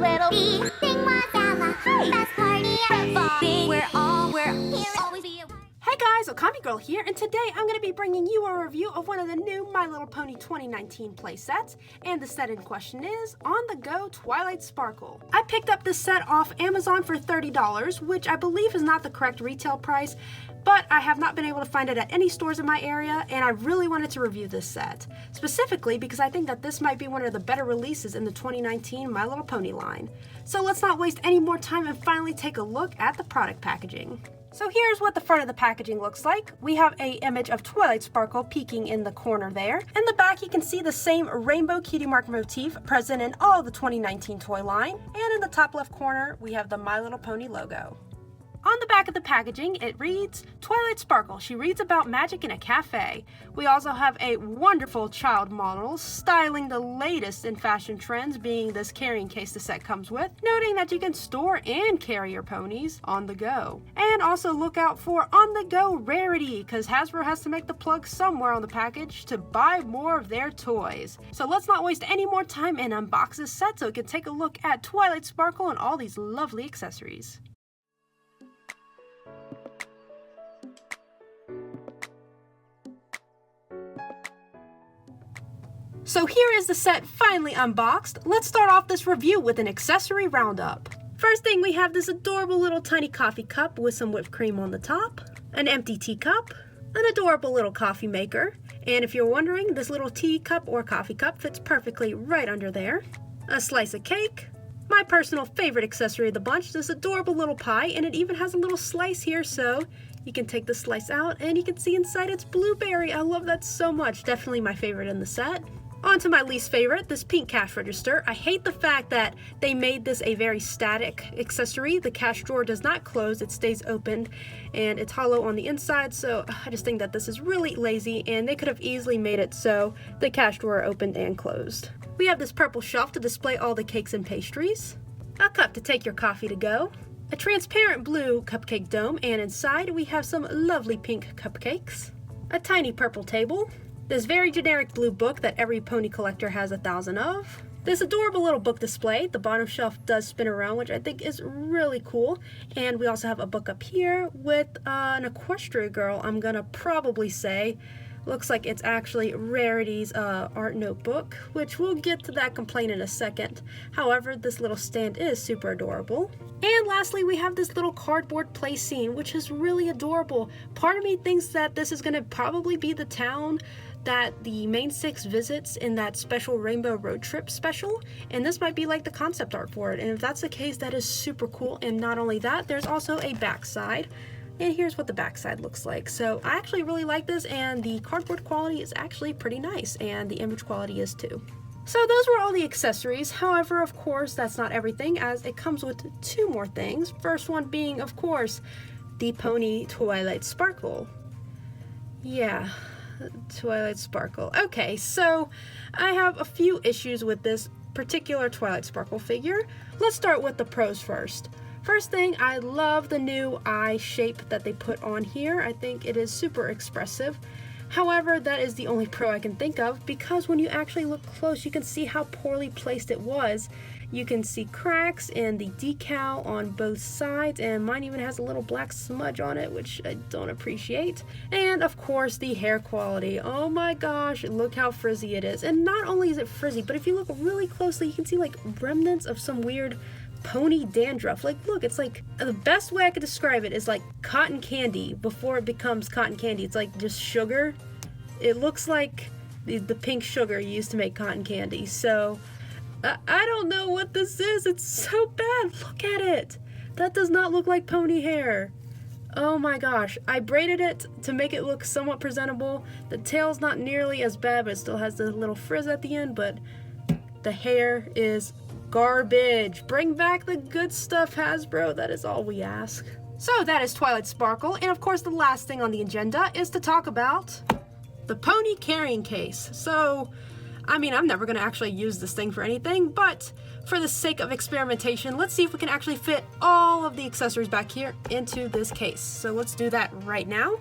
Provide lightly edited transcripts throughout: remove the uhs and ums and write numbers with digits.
little bee. Sing Wazama, best party ever. Sing, we're here always be. Hey guys, Okami Girl here, and today I'm going to be bringing you a review of one of the new My Little Pony 2019 playsets, and the set in question is On the Go Twilight Sparkle. I picked up this set off Amazon for $30, which I believe is not the correct retail price, but I have not been able to find it at any stores in my area, and I really wanted to review this set, specifically because I think that this might be one of the better releases in the 2019 My Little Pony line. So let's not waste any more time and finally take a look at the product packaging. So here's what the front of the packaging looks like. We have an image of Twilight Sparkle peeking in the corner there. In the back you can see the same rainbow cutie mark motif present in all the 2019 toy line. And in the top left corner we have the My Little Pony logo. On the back of the packaging, it reads, Twilight Sparkle, she reads about magic in a cafe. We also have a wonderful child model styling the latest in fashion trends, being this carrying case the set comes with, noting that you can store and carry your ponies on the go. And also look out for on the go rarity, because Hasbro has to make the plug somewhere on the package to buy more of their toys. So let's not waste any more time and unbox this set so we can take a look at Twilight Sparkle and all these lovely accessories. So here is the set finally unboxed. Let's start off this review with an accessory roundup. First thing, we have this adorable little tiny coffee cup with some whipped cream on the top, an empty teacup, an adorable little coffee maker, and if you're wondering, this little teacup or coffee cup fits perfectly right under there, a slice of cake, my personal favorite accessory of the bunch, this adorable little pie, and it even has a little slice here, so you can take the slice out and you can see inside it's blueberry. I love that so much. Definitely my favorite in the set. On to my least favorite, this pink cash register. I hate the fact that they made this a very static accessory. The cash drawer does not close, it stays open, and it's hollow on the inside, so I just think that this is really lazy, and they could have easily made it so the cash drawer opened and closed. We have this purple shelf to display all the cakes and pastries, a cup to take your coffee to go, a transparent blue cupcake dome, and inside we have some lovely pink cupcakes, a tiny purple table, this very generic blue book that every pony collector has 1,000 of. This adorable little book display. The bottom shelf does spin around, which I think is really cool. And we also have a book up here with an Equestria Girl, I'm gonna probably say. Looks like it's actually Rarity's art notebook, which we'll get to that complaint in a second. However, this little stand is super adorable. And lastly, we have this little cardboard play scene, which is really adorable. Part of me thinks that this is gonna probably be the town that the main six visits in that special Rainbow Road Trip special, and this might be like the concept art for it, and if that's the case, that is super cool. And not only that, there's also a backside, and here's what the backside looks like. So I actually really like this, and the cardboard quality is actually pretty nice, and the image quality is too. So those were all the accessories. However, of course, that's not everything, as it comes with two more things. First one being, of course, the Pony Twilight Sparkle. Yeah, Twilight Sparkle. Okay, so I have a few issues with this particular Twilight Sparkle figure. Let's start with the pros first. First thing, I love the new eye shape that they put on here. I think it is super expressive. However, that is the only pro I can think of, because when you actually look close, you can see how poorly placed it was. You can see cracks in the decal on both sides, and mine even has a little black smudge on it, which I don't appreciate. And of course, the hair quality. Oh my gosh, look how frizzy it is. And not only is it frizzy, but if you look really closely, you can see like remnants of some weird pony dandruff. Like, look, it's like, the best way I could describe it is like cotton candy before it becomes cotton candy. It's like just sugar. It looks like the pink sugar used to make cotton candy. So I don't know what this is. It's so bad. Look at it. That does not look like pony hair. Oh my gosh. I braided it to make it look somewhat presentable. The tail's not nearly as bad, but it still has the little frizz at the end, but the hair is garbage. Bring back the good stuff, Hasbro. That is all we ask. So that is Twilight Sparkle, and of course the last thing on the agenda is to talk about the pony carrying case. So, I mean, I'm never going to actually use this thing for anything, but for the sake of experimentation, let's see if we can actually fit all of the accessories back here into this case. So let's do that right now.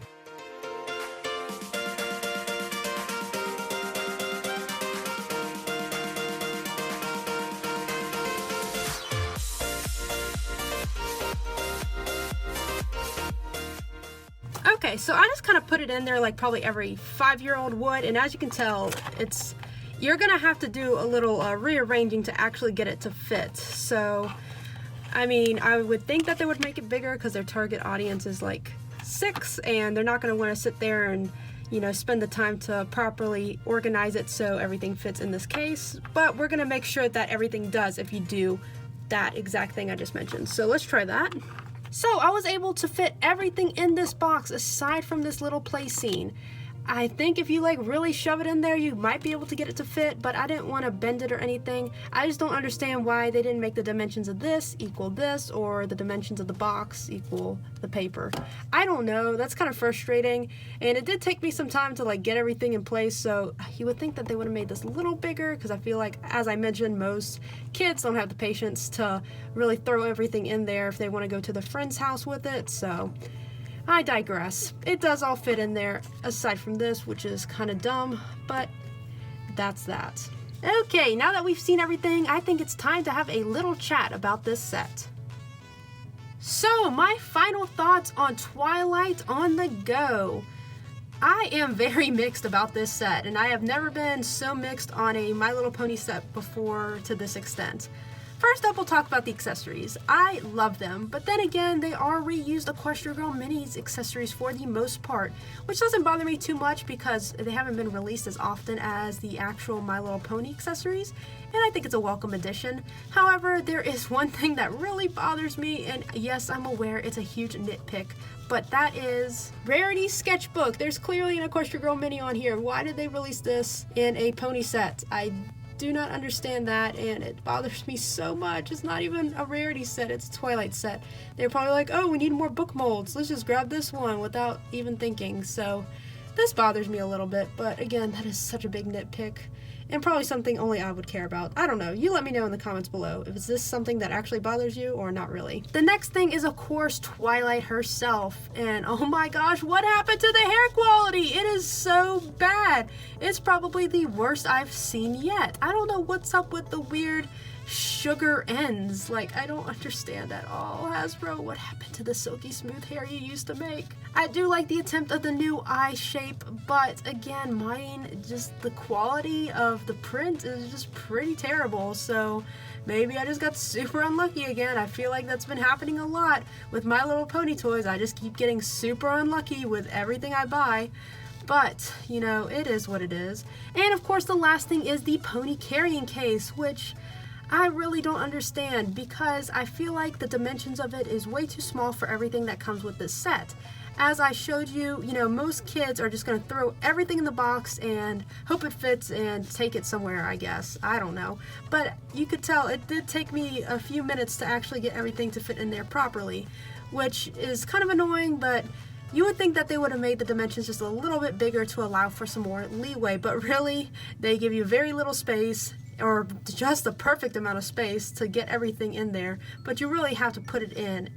Okay, so I just kind of put it in there like probably every 5-year-old would, and as you can tell, you're gonna have to do a little rearranging to actually get it to fit. So, I mean, I would think that they would make it bigger because their target audience is like 6, and they're not gonna want to sit there and, you know, spend the time to properly organize it so everything fits in this case. But we're gonna make sure that everything does if you do that exact thing I just mentioned. So let's try that. So I was able to fit everything in this box aside from this little play scene. I think if you like really shove it in there, you might be able to get it to fit, but I didn't want to bend it or anything. I just don't understand why they didn't make the dimensions of this equal this, or the dimensions of the box equal the paper. I don't know, that's kind of frustrating, and it did take me some time to like get everything in place, so you would think that they would have made this a little bigger, because I feel like, as I mentioned, most kids don't have the patience to really throw everything in there if they want to go to the friend's house with it, so I digress. It does all fit in there, aside from this, which is kind of dumb, but that's that. Okay, now that we've seen everything, I think it's time to have a little chat about this set. So, my final thoughts on Twilight on the Go. I am very mixed about this set, and I have never been so mixed on a My Little Pony set before to this extent. First up, we'll talk about the accessories. I love them, but then again, they are reused Equestria Girl Minis accessories for the most part, which doesn't bother me too much because they haven't been released as often as the actual My Little Pony accessories, and I think it's a welcome addition. However, there is one thing that really bothers me, and yes, I'm aware it's a huge nitpick, but that is Rarity Sketchbook. There's clearly an Equestria Girl Mini on here. Why did they release this in a pony set? I do not understand that, and it bothers me so much. It's not even a Rarity set, it's a Twilight set. They're probably like, oh, we need more book molds, let's just grab this one, without even thinking. So this bothers me a little bit, but again, that is such a big nitpick, and probably something only I would care about. I don't know, you let me know in the comments below if this something that actually bothers you or not really. The next thing is, of course, Twilight herself, and oh my gosh, what happened to the hair quality? It is so bad. It's probably the worst I've seen yet. I don't know what's up with the weird sugar ends. Like, I don't understand at all. Hasbro, what happened to the silky smooth hair you used to make? I do like the attempt of the new eye shape, but again, mine, just the quality of the print is just pretty terrible, so maybe I just got super unlucky again. I feel like that's been happening a lot with My Little Pony toys. I just keep getting super unlucky with everything I buy. But, you know, it is what it is. And of course, the last thing is the pony carrying case, which I really don't understand because I feel like the dimensions of it is way too small for everything that comes with this set. As I showed you, you know, most kids are just going to throw everything in the box and hope it fits and take it somewhere, I guess. I don't know. But you could tell it did take me a few minutes to actually get everything to fit in there properly, which is kind of annoying, but you would think that they would have made the dimensions just a little bit bigger to allow for some more leeway, but really, they give you very little space, or just the perfect amount of space to get everything in there, but you really have to put it in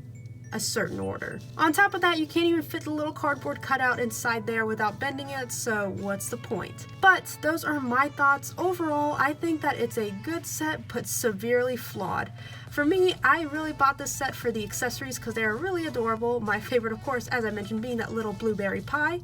a certain order. On top of that, you can't even fit the little cardboard cutout inside there without bending it, so what's the point? But those are my thoughts. Overall, I think that it's a good set, but severely flawed. For me, I really bought this set for the accessories because they are really adorable. My favorite, of course, as I mentioned, being that little blueberry pie.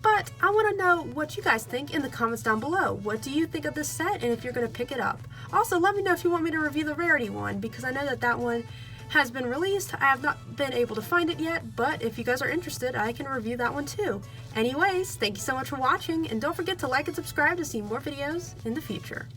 But I want to know what you guys think in the comments down below. What do you think of this set, and if you're going to pick it up? Also, let me know if you want me to review the Rarity one, because I know that that one has been released. I have not been able to find it yet, but if you guys are interested, I can review that one too. Anyways, thank you so much for watching, and don't forget to like and subscribe to see more videos in the future.